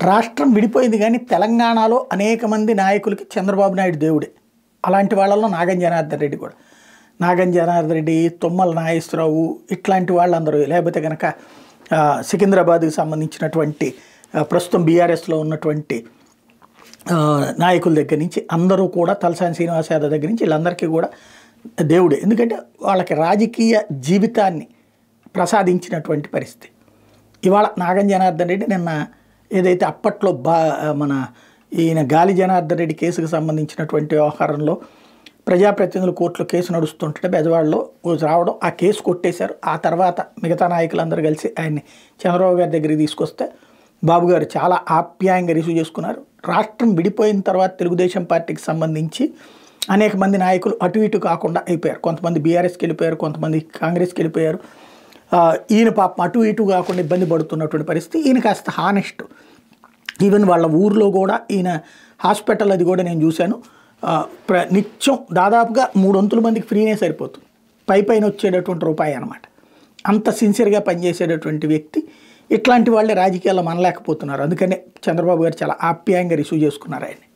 రాష్ట్రం విడిపోయింది కానీ తెలంగాణలో అనేక మంది నాయకులకి చంద్రబాబు నాయుడు దేవుడే. అలాంటి వాళ్ళలో నాగం జనార్దన్ రెడ్డి కూడా. నాగం జనార్దన్ రెడ్డి, తుమ్మల నాగేశ్వరరావు ఇట్లాంటి వాళ్ళందరూ, లేకపోతే కనుక సికింద్రాబాద్కి సంబంధించినటువంటి ప్రస్తుతం బీఆర్ఎస్లో ఉన్నటువంటి నాయకుల దగ్గర నుంచి అందరూ కూడా, తలసాని శ్రీనివాస్ యాదవ్ దగ్గర నుంచి వీళ్ళందరికీ కూడా దేవుడే. ఎందుకంటే వాళ్ళకి రాజకీయ జీవితాన్ని ప్రసాదించినటువంటి పరిస్థితి. ఇవాళ నాగం జనార్దన్ రెడ్డి నిన్న ఏదైతే అప్పట్లో మన ఈయన గాలి జనార్దన్ రెడ్డి కేసుకు సంబంధించినటువంటి వ్యవహారంలో ప్రజాప్రతినిధులు కోర్టులో కేసు నడుస్తుంటే బెజవాడలో రావడం, ఆ కేసు కొట్టేశారు. ఆ తర్వాత మిగతా నాయకులందరూ కలిసి ఆయన్ని చంద్రబాబు గారి దగ్గరికి తీసుకొస్తే బాబు గారు చాలా ఆప్యాయంగా రిసీవ్ చేసుకున్నారు. రాష్ట్రం విడిపోయిన తర్వాత తెలుగుదేశం పార్టీకి సంబంధించి అనేక మంది నాయకులు అటు ఇటు కాకుండా అయిపోయారు. కొంతమంది బీఆర్ఎస్కి వెళ్ళిపోయారు, కొంతమంది కాంగ్రెస్కి వెళ్ళిపోయారు. ఈయన పాపం అటు ఇటు కాకుండా ఇబ్బంది పడుతున్నటువంటి పరిస్థితి. ఈయన కాస్త హానెస్ట్. ఈవెన్ వాళ్ళ ఊర్లో కూడా ఈయన హాస్పిటల్ అది కూడా నేను చూశాను. నిత్యం దాదాపుగా 300 మందికి ఫ్రీనే సరిపోతుంది, పైన వచ్చేటటువంటి రూపాయి అనమాట. అంత సిన్సియర్గా పనిచేసేటటువంటి వ్యక్తి. ఇట్లాంటి వాళ్ళే రాజకీయాల్లో మనలేకపోతున్నారు. అందుకనే చంద్రబాబు గారు చాలా ఆప్యాయంగా రిసీవ్ చేసుకున్నారు ఆయన్ని.